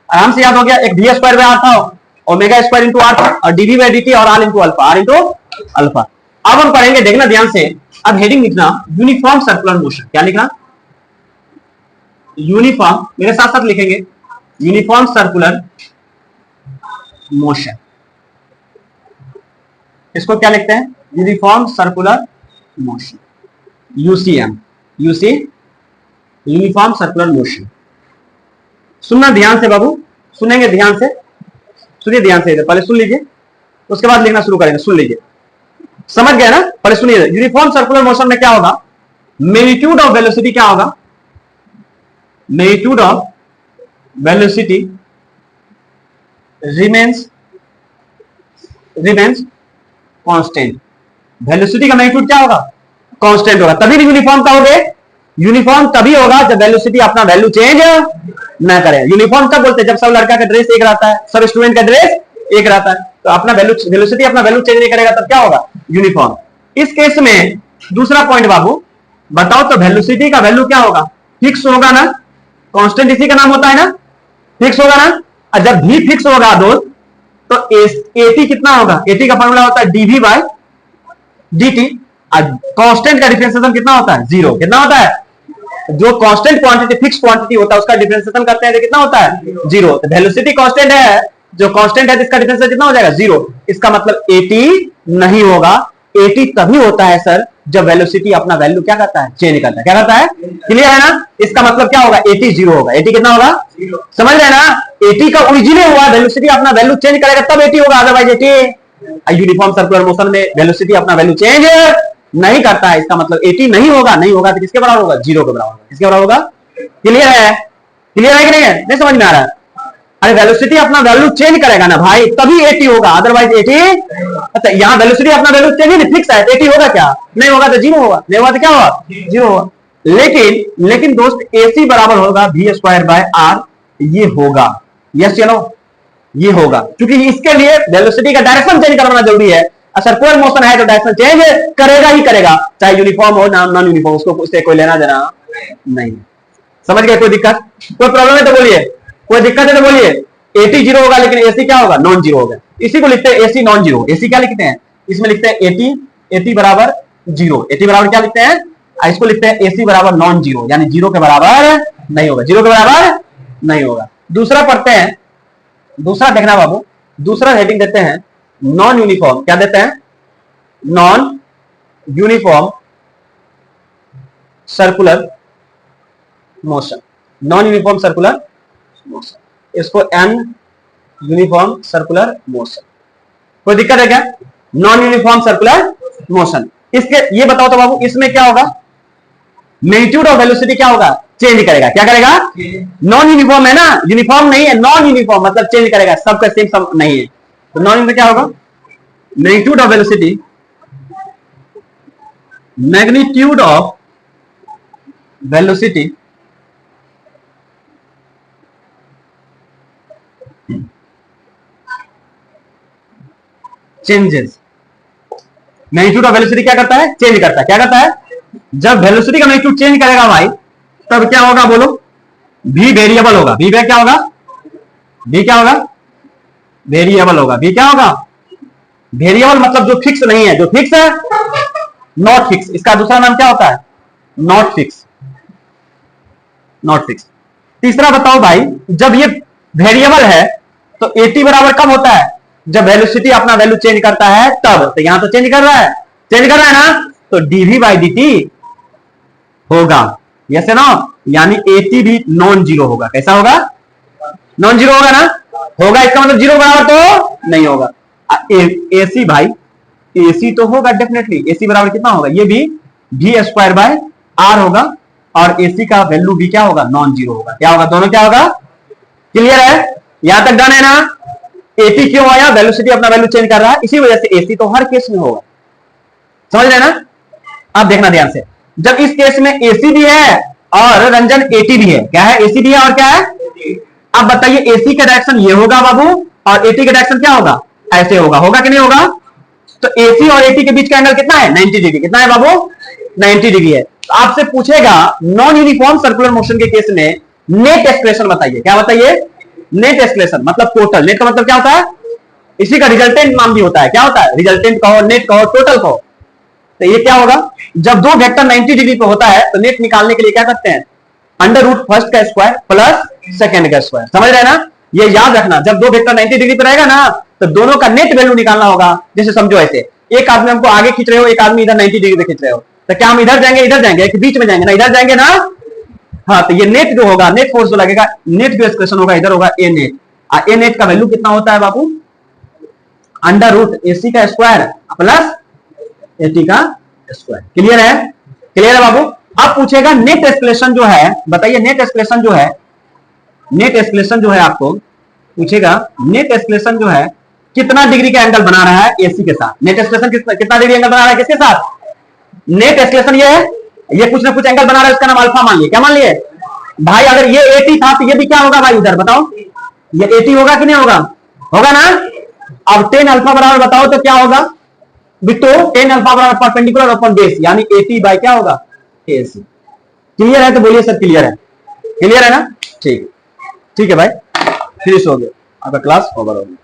आराम से याद हो गया। एक वी स्क्वायर बाय आर था, ओमेगा स्क्वायर इंटू आर था, और डीवी बाय डीटी और r into alpha, r into alpha. अब हम पढ़ेंगे, देखना ध्यान से, अब हेडिंग लिखना यूनिफॉर्म सर्कुलर मोशन। क्या लिखना? यूनिफॉर्म, मेरे साथ साथ लिखेंगे, यूनिफॉर्म सर्कुलर मोशन। इसको क्या लिखते हैं? Uniform circular motion, UCM, UC, uniform circular motion. सुनना ध्यान से बाबू, सुनेंगे ध्यान से, सुनिए ध्यान से, पहले सुन लीजिए, उसके बाद लिखना शुरू करेंगे। सुन लीजिए, समझ गए ना? पहले सुनिए, यूनिफॉर्म सर्कुलर मोशन में क्या होगा? मैग्नीट्यूड ऑफ वेलोसिटी क्या होगा? Magnitude of velocity remains constant. Velocity का मैग्नीट्यूड क्या होगा? कांस्टेंट होगा। तभी भी यूनिफॉर्म का होगा। यूनिफॉर्म तभी होगा जब वेलोसिटी अपना वैल्यू चेंज ना करे। यूनिफॉर्म कब बोलते हैं? जब सब लड़का का ड्रेस एक रहता है, सब स्टूडेंट का ड्रेस एक रहता है, तो अपना वेलोसिटी अपना वैल्यू चेंज नहीं करेगा, तब क्या होगा? यूनिफॉर्म। इस केस में दूसरा पॉइंट बाबू बताओ, तो वेलोसिटी का वैल्यू क्या होगा? फिक्स होगा ना? कांस्टेंट इसी का नाम होता है ना, फिक्स होगा ना। और जब भी फिक्स होगा दोस्त, तो एटी कितना होगा? एटी का फॉर्मूला होता है डीवी बाय डीटी। कांस्टेंट का डिफरेंशिएशन कितना होता है? जीरो। कितना होता है? जो कांस्टेंट क्वांटिटी, फिक्स क्वांटिटी होता है, उसका डिफरेंशिएशन करते हैं तो कितना होता है? जीरो। तो वेलोसिटी कांस्टेंट है, जो कांस्टेंट है, इसका डिफरेंशिएशन कितना हो जाएगा? जीरो। इसका मतलब एटी नहीं होगा। एटी तभी होता है सर जब वेलोसिटी अपना वैल्यू क्या करता है? चेंज करता है। क्या करता है? क्लियर है ना? इसका मतलब क्या होगा? एटी जीरो होगा। एटी कितना होगा? समझ रहे ना? एटी का ओरिजिन हुआ, वेलोसिटी अपना वैल्यू चेंज करेगा तब एटी होगा, otherwise eighty. Uniform circular motion में वेलोसिटी अपना वैल्यू चेंज नहीं करता है, इसका मतलब एटी नहीं होगा। नहीं होगा तो किसके बराबर होगा? जीरो के बराबर होगा। किसके बराबर होगा? क्लियर है? क्लियर है कि नहीं है? नहीं समझ में आ रहा है? अरे वेलोसिटी अपना वैल्यू चेंज करेगा ना भाई, तभी 80 होगा, अदरवाइज 80। अच्छा, यहाँ वेलोसिटी अपना वैल्यू चेंज नहीं, फिक्स है, 80 होगा क्या? नहीं होगा तो जीरो होगा। नहीं होगा तो क्या होगा? जीरो होगा। लेकिन दोस्त AC बराबर होगा वी स्क्वायर बाय आर, ये होगा। यस चलो, ये होगा, क्योंकि इसके लिए वेलोसिटी का डायरेक्शन चेंज करना जरूरी है। सर्कुलर मोशन है तो डायरेक्शन चेंज करेगा ही करेगा, चाहे यूनिफॉर्म हो ना नॉन यूनिफॉर्म, उसको उससे कोई लेना देना नहीं। समझ गए? कोई दिक्कत, कोई प्रॉब्लम है तो बोलिए, कोई दिक्कत है तो बोलिए। 80 जीरो होगा, लेकिन AC क्या होगा? नॉन जीरो होगा। इसी को लिखते हैं AC नॉन जीरो। AC क्या लिखते हैं? इसमें लिखते हैं 80 बराबर जीरो। 80 बराबर क्या लिखते हैं? इसको लिखते हैं AC बराबर नॉन जीरो, यानी जीरो के बराबर नहीं होगा। जीरो के बराबर नहीं होगा। दूसरा पढ़ते हैं, दूसरा देखना बाबू, दूसरा हेडिंग देते हैं नॉन यूनिफॉर्म। क्या देते हैं? Non uniform circular motion. Non uniform circular motion, इसको एन यूनिफॉर्म सर्कुलर मोशन। कोई दिक्कत है क्या? नॉन यूनिफॉर्म सर्कुलर मोशन, इसके ये बताओ तो बाबू, इसमें क्या होगा? मैग्नीट्यूड ऑफ वेलोसिटी क्या होगा? चेंज करेगा। क्या करेगा? नॉन यूनिफॉर्म है ना, यूनिफॉर्म नहीं है, नॉन यूनिफॉर्म मतलब चेंज करेगा, सबका सेम सब नहीं है। तो नॉन में क्या होगा? Magnitude of velocity, magnitude of velocity changes. Magnitude of velocity क्या करता है? चेंज करता है। क्या करता है? जब वेलोसिटी का मैग्नीट्यूड चेंज करेगा भाई, तब क्या होगा बोलो? v वेरिएबल होगा। v क्या होगा? v क्या होगा? वेरिएबल होगा। v क्या होगा? वेरिएबल मतलब जो फिक्स नहीं है, जो फिक्स है नॉट फिक्स। इसका दूसरा नाम क्या होता है? Not fix. Not fix. तीसरा बताओ भाई, जब ये वेरिएबल है तो 80 बराबर कब होता है? जब वेलोसिटी अपना वैल्यू चेंज करता है तब। तो यहां तो चेंज कर रहा है, चेंज कर रहा है ना, तो dv बाई dt होगा। यस है ना? यानी 80 भी नॉन जीरो होगा। कैसा होगा? नॉन जीरो होगा ना? होगा, इसका मतलब जीरो बराबर तो नहीं होगा। AC भाई, AC तो होगा डेफिनेटली। AC बराबर कितना होगा? ये भी v स्क्वायर बाय आर होगा, और AC का वैल्यू भी क्या होगा? नॉन जीरो होगा। क्या होगा? दोनों क्या होगा? क्लियर है? यहां तक डन है ना? 80 क्यों आया? वेलोसिटी अपना वैल्यू चेंज कर रहा है, इसी वजह से AC तो हर केस में होगा। समझ रहे ना? अब देखना ध्यान से, जब इस केस में AC भी है और रंजन 80 भी है। क्या है? AC भी है और क्या है? अब बताइए, AC का डायरेक्शन ये होगा बाबू, और 80 का डायरेक्शन क्या होगा? ऐसे होगा। होगा कि नहीं होगा? तो AC और 80 के बीच का एंगल कितना है? 90 डिग्री। कितना है बाबू? 90 डिग्री है। तो आपसे पूछेगा नॉन यूनिफॉर्म सर्कुलर मोशन के केस में नेट एक्सप्रेशन बताइए। क्या बताइए? नेट एस्केलेशन मतलब टोटल, नेट का मतलब क्या होता है, इसी का रिजल्टेंट नाम भी होता है, क्या होता है, रिजल्टेंट कहो, नेट कहो, टोटल कहो। तो ये क्या होगा, जब दो वेक्टर 90 डिग्री पे होता है तो नेट निकालने के लिए क्या करते हैं, अंडर रूट फर्स्ट का स्क्वायर प्लस सेकेंड का स्क्वायर, समझ रहे हैं ना। ये याद रखना, जब दो वेक्टर 90 डिग्री पे रहेगा ना तो दोनों का नेट वैल्यू निकालना होगा। जैसे समझो ऐसे, एक आदमी हमको आगे खींच रहे हो, एक आदमी इधर 90 डिग्री पे खींच रहे हो, तो क्या हम इधर जाएंगे कि बीच में जाएंगे ना, इधर जाएंगे ना। हाँ, तो ये नेट जो होगा, नेट फोर्स जो लगेगा, नेट जो एक्सप्रेशन होगा इधर होगा ए नेट। ए नेट का वैल्यू कितना होता है बाबू, अंडर रूट एसी का स्क्वायर प्लस एटी का स्क्वायर। क्लियर है, क्लियर है बाबू। अब पूछेगा नेट एस्केलेशन जो है, बताइए नेट एस्केलेशन जो है, नेट एस्केलेशन जो है आपको पूछेगा, नेट एस्केलेशन जो है कितना डिग्री का एंगल बना रहा है एसी के साथ। नेट एस्केलेशन कितना डिग्री एंगल बना रहा है किसके साथ, नेट एस्केलेशन ये है, ये कुछ ना कुछ एंगल बना रहा है, इसका नाम अल्फा मान लिए, क्या मान लिए भाई। अगर ये 80 था तो ये भी क्या होगा भाई, इधर बताओ, ये 80 होगा कि नहीं होगा, होगा ना। अब 10 अल्फा बराबर बताओ तो क्या होगा बिट्टो, 10 अल्फा बराबर परपेंडिकुलर अपॉन बेस, यानी 80 बाय क्या होगा, एसी। क्लियर है तो बोलिए सर क्लियर है, क्लियर है ना। ठीक, ठीक है भाई, फिनिश हो गया आपका क्लास, ओवर हो गया।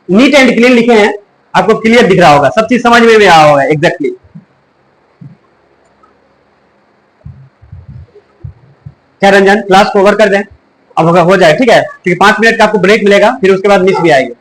नीट एंड क्लीन लिखे हैं, आपको क्लियर दिख रहा होगा, सब चीज समझ में आया होगा एग्जैक्टली। क्या रंजन, क्लास को ओवर कर दें, अब हो जाए, ठीक है, क्योंकि 5 मिनट का आपको ब्रेक मिलेगा, फिर उसके बाद मिस भी आएगी।